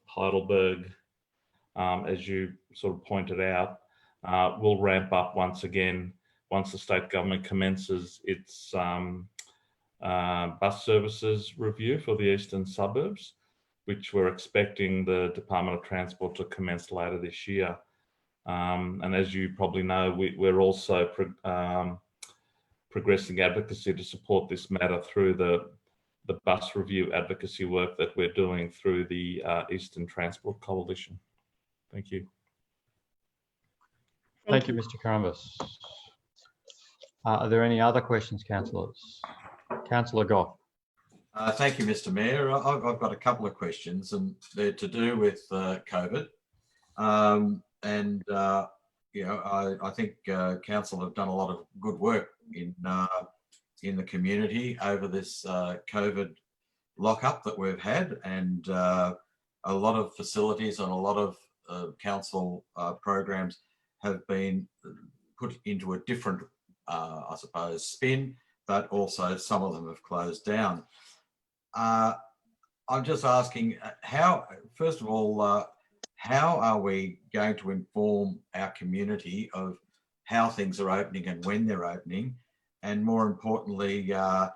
Heidelberg, as you sort of pointed out, will ramp up once again once the state government commences its bus services review for the eastern suburbs, which we're expecting the Department of Transport to commence later this year. And as you probably know, we're also progressing advocacy to support this matter through the bus review advocacy work that we're doing through the Eastern Transport Coalition. Thank you. Thank you, Mr. Grumbus. Are there any other questions, councillors? Councillor Goff. Thank you, Mr. Mayor. I've got a couple of questions, and they're to do with COVID. You know, I think council have done a lot of good work in the community over this COVID lockup that we've had, and a lot of facilities and a lot of council programs have been put into a different, I suppose, spin, but also some of them have closed down. I'm just asking how, first of all, how are we going to inform our community of how things are opening and when they're opening? And more importantly, how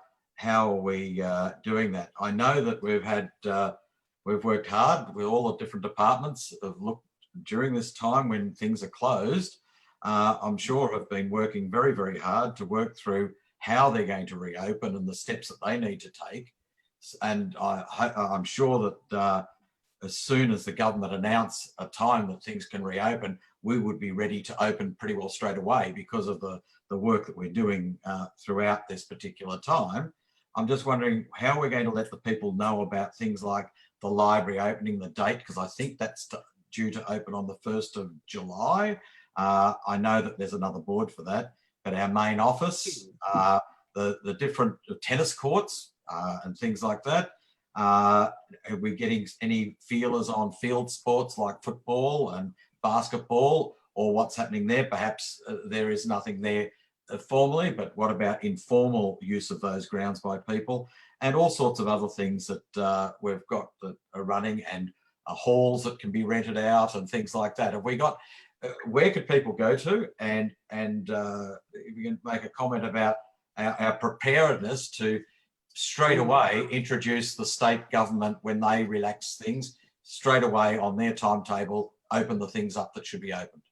are we doing that? I know that we've worked hard with all the different departments have looked during this time when things are closed. I'm sure have been working very, very hard to work through how they're going to reopen and the steps that they need to take. And I'm sure that as soon as the government announce a time that things can reopen, we would be ready to open pretty well straight away because of the work that we're doing throughout this particular time. I'm just wondering how we're going to let the people know about things like the library opening, the date, because I think that's due to open on the 1st of July. I know that there's another board for that, but our main office, the different tennis courts and things like that. Are we getting any feelers on field sports like football and basketball, or what's happening there? Perhaps there is nothing there formally, but what about informal use of those grounds by people, and all sorts of other things that we've got that are running, and halls that can be rented out and things like that. Have we got, where could people go to? And if you can make a comment about our preparedness to straight away introduce the state government when they relax things, straight away on their timetable, open the things up that should be opened.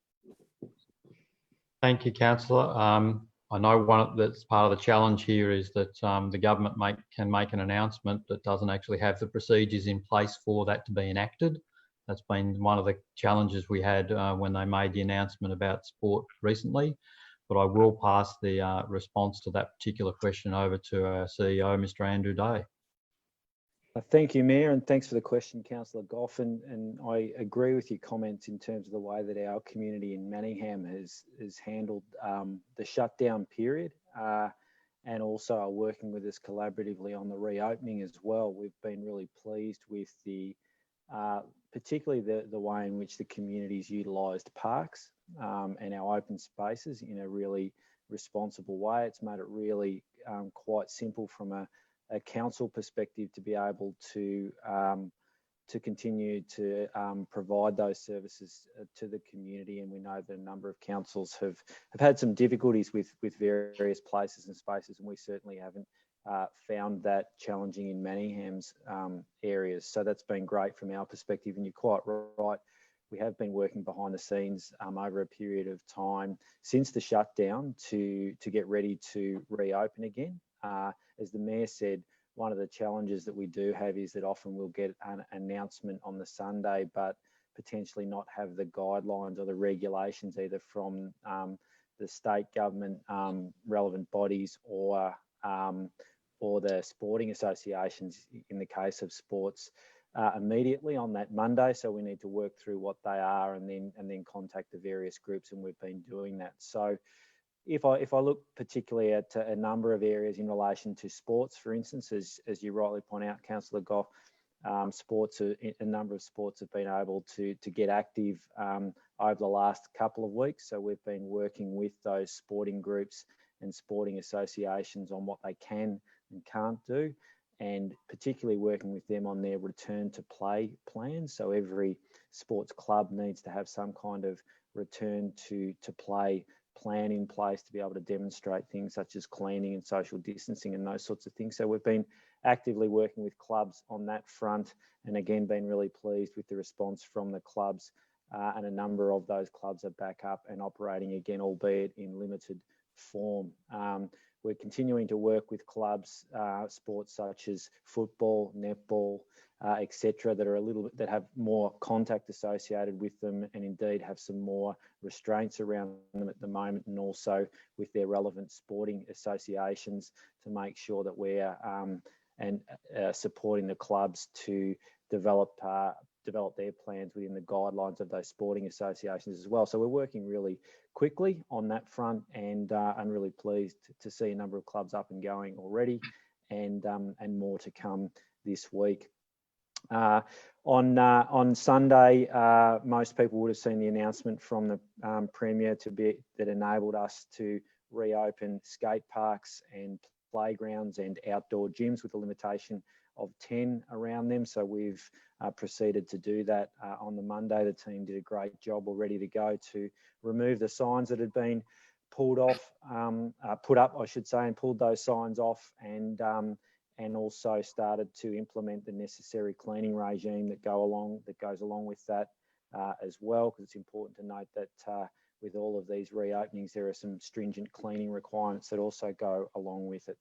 Thank you, councillor. I know that's part of the challenge here is that the government can make an announcement that doesn't actually have the procedures in place for that to be enacted. That's been one of the challenges we had when they made the announcement about sport recently. But I will pass the response to that particular question over to our CEO, Mr. Andrew Day. Thank you, Mayor, and thanks for the question, Councillor Goff. And I agree with your comments in terms of the way that our community in Manningham has handled the shutdown period and also are working with us collaboratively on the reopening as well. We've been really pleased with particularly the way in which the community's utilised parks and our open spaces in a really responsible way. It's made it really quite simple from a council perspective to be able to continue to provide those services to the community. And we know that a number of councils have had some difficulties with various places and spaces, and we certainly haven't found that challenging in Manningham's areas. So that's been great from our perspective. And you're quite right, we have been working behind the scenes over a period of time since the shutdown to get ready to reopen again. As the Mayor said, one of the challenges that we do have is that often we'll get an announcement on the Sunday, but potentially not have the guidelines or the regulations either from the state government relevant bodies or the sporting associations in the case of sports immediately on that Monday. So we need to work through what they are and then contact the various groups, and we've been doing that. So if I look particularly at a number of areas in relation to sports, for instance, as you rightly point out, Councillor Goff, a number of sports have been able to get active over the last couple of weeks. So we've been working with those sporting groups and sporting associations on what they can and can't do, and particularly working with them on their return to play plans. So every sports club needs to have some kind of return to play plan in place to be able to demonstrate things such as cleaning and social distancing and those sorts of things. So we've been actively working with clubs on that front, and again been really pleased with the response from the clubs, and a number of those clubs are back up and operating again, albeit in limited form. We're continuing to work with clubs, sports such as football, netball, etc., that have more contact associated with them, and indeed have some more restraints around them at the moment, and also with their relevant sporting associations to make sure that we're supporting the clubs to develop their plans within the guidelines of those sporting associations as well. So we're working really quickly on that front, and I'm really pleased to see a number of clubs up and going already, and more to come this week. On Sunday, most people would have seen the announcement from the Premier that enabled us to reopen skate parks and playgrounds and outdoor gyms with a limitation of 10 around them. So we've proceeded to do that on the Monday. The team did a great job already to go to remove the signs that had been put up, I should say, and pulled those signs off, and also started to implement the necessary cleaning regime that goes along with that as well, because it's important to note that with all of these reopenings, there are some stringent cleaning requirements that also go along with it.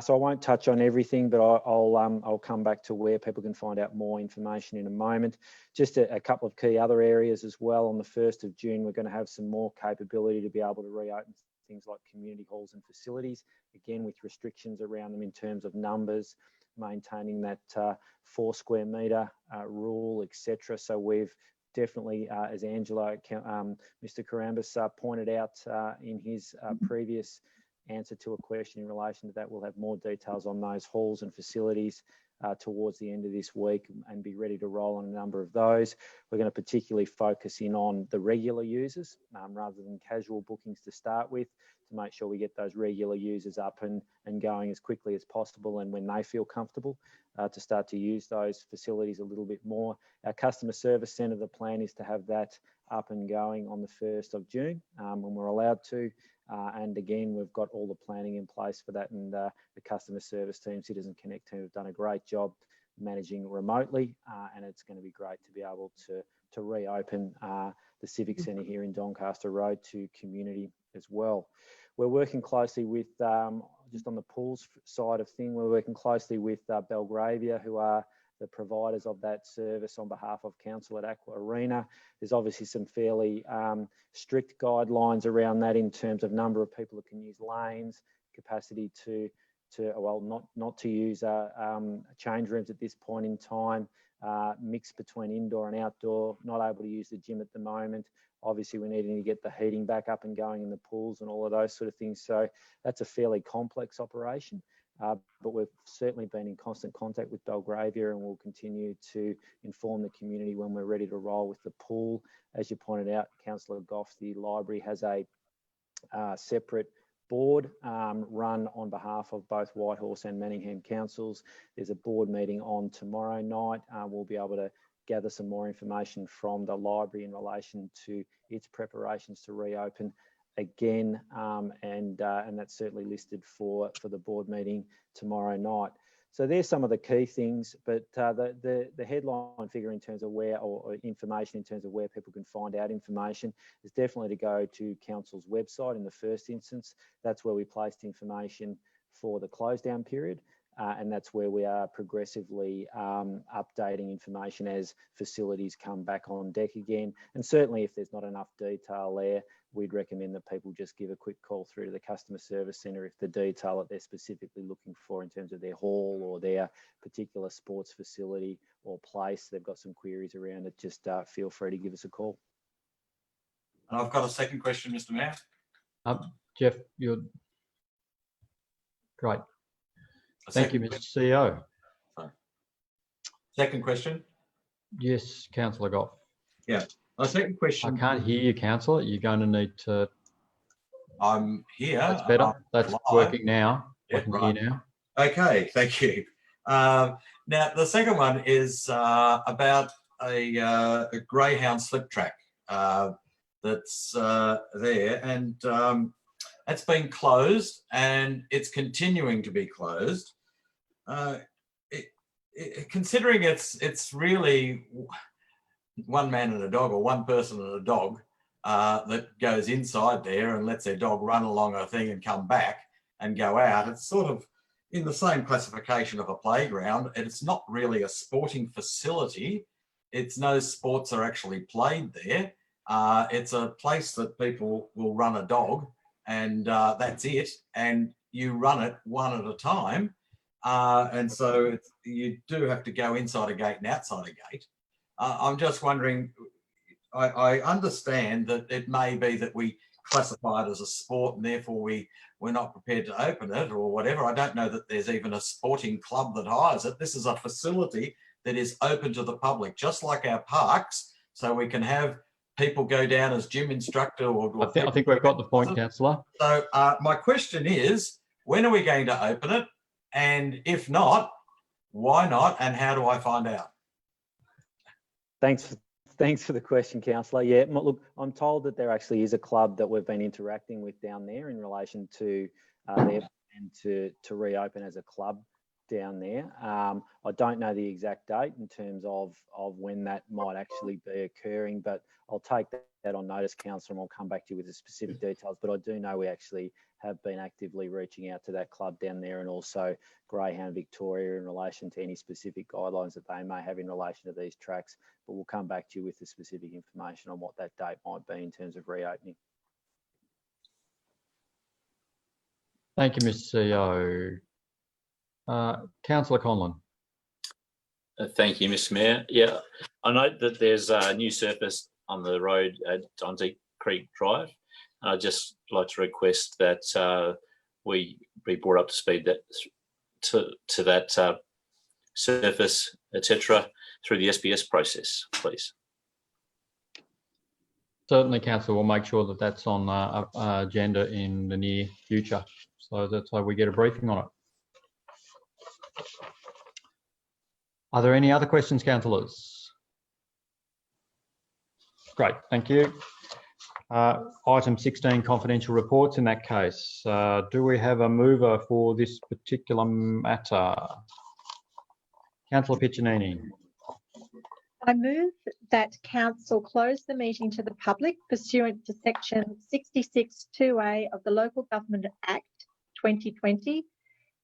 So I won't touch on everything, but I'll come back to where people can find out more information in a moment. Just a couple of key other areas as well. On the 1st of June, we're going to have some more capability to be able to reopen things like community halls and facilities, again with restrictions around them in terms of numbers, maintaining that 4 square metre rule, etc. So we've definitely, as Angela, Mr. Karambas pointed out in his previous answer to a question in relation to that, we'll have more details on those halls and facilities towards the end of this week, and be ready to roll on a number of those. We're going to particularly focus in on the regular users rather than casual bookings to start with, to make sure we get those regular users up and going as quickly as possible, and when they feel comfortable to start to use those facilities a little bit more. Our customer service centre, the plan is to have that up and going on the 1st of June when we're allowed to. And again, we've got all the planning in place for that, and the customer service team, Citizen Connect team, have done a great job managing remotely, and it's going to be great to be able to reopen the Civic Centre here in Doncaster Road to community as well. We're working closely with, just on the pools side of thing, we're working closely with Belgravia, who are the providers of that service on behalf of Council at Aqua Arena. There's obviously some fairly strict guidelines around that in terms of number of people that can use lanes, capacity not to use change rooms at this point in time, mix between indoor and outdoor, not able to use the gym at the moment. Obviously, we're needing to get the heating back up and going in the pools and all of those sort of things. So that's a fairly complex operation. But we've certainly been in constant contact with Belgravia, and we'll continue to inform the community when we're ready to roll with the pool. As you pointed out, Councillor Goff, the library has a separate board run on behalf of both Whitehorse and Manningham councils. There's a board meeting on tomorrow night. We'll be able to gather some more information from the library in relation to its preparations to reopen again, and that's certainly listed for the board meeting tomorrow night. So there's some of the key things, but the headline figure in terms of where, or information in terms of where people can find out information, is definitely to go to Council's website in the first instance. That's where we placed information for the close down period. And that's where we are progressively updating information as facilities come back on deck again. And certainly if there's not enough detail there, we'd recommend that people just give a quick call through to the customer service centre if the detail that they're specifically looking for in terms of their hall or their particular sports facility or place, they've got some queries around it, just feel free to give us a call. And I've got a second question, Mr. Mayor. Jeff, you're great. Thank you, Mr. CEO. Sorry. Second question. Yes, Councillor Goff. Yeah, my second question. I can't hear you, Councillor. You're going to need to. I'm here. That's better. That's live. working now. Yeah, I can right. hear now. Okay, thank you. Now, the second one is about a greyhound slip track that's there, and it's been closed and it's continuing to be closed. Considering it's really one man and a dog, or one person and a dog that goes inside there and lets their dog run along a thing and come back and go out, it's sort of in the same classification of a playground. It's not really a sporting facility. It's no sports are actually played there. It's a place that people will run a dog, and that's it. And you run it one at a time. And so you do have to go inside a gate and outside a gate. I'm just wondering, I understand that it may be that we classify it as a sport and therefore we're not prepared to open it or whatever. I don't know that there's even a sporting club that hires it. This is a facility that is open to the public, just like our parks, so we can have people go down as gym instructor or I think we've got the point, Councillor. So my question is, when are we going to open it? And if not, why not? And how do I find out? Thanks for the question, Councillor. Yeah, look, I'm told that there actually is a club that we've been interacting with down there in relation to their plan to reopen as a club down there. I don't know the exact date in terms of when that might actually be occurring, but I'll take that on notice, Councillor, and I'll come back to you with the specific details. But I do know we actually have been actively reaching out to that club down there, and also Greyhound Victoria in relation to any specific guidelines that they may have in relation to these tracks. But we'll come back to you with the specific information on what that date might be in terms of reopening. Thank you, Mr. CEO. Councillor Conlon. Thank you, Mr. Mayor. Yeah, I note that there's a new surface on the road at Dante Creek Drive. I'd just like to request that we be brought up to speed that to that surface, etc., through the SPS process, please. Certainly, Councillor, we'll make sure that that's on our agenda in the near future. So that's why we get a briefing on it. Are there any other questions, councillors? Great, thank you. Item 16, confidential reports in that case. Do we have a mover for this particular matter? Councillor Piccinini. I move that Council close the meeting to the public pursuant to section 66(2)(a) of the Local Government Act 2020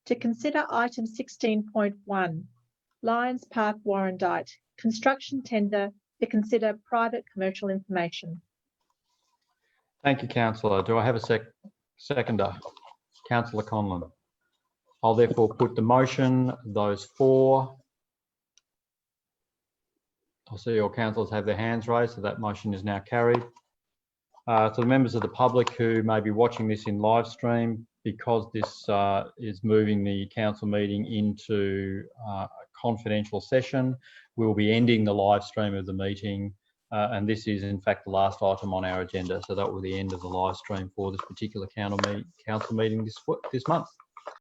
to consider item 16.1, Lions Park Warrandyte, construction tender to consider private commercial information. Thank you, Councillor. Do I have a seconder? Councillor Conlon. I'll therefore put the motion. Those for. I'll see all councillors have their hands raised, so that motion is now carried. To the members of the public who may be watching this in live stream, because this is moving the council meeting into a confidential session, we'll be ending the live stream of the meeting And this is in fact the last item on our agenda. So that will be the end of the live stream for this particular council meeting this month.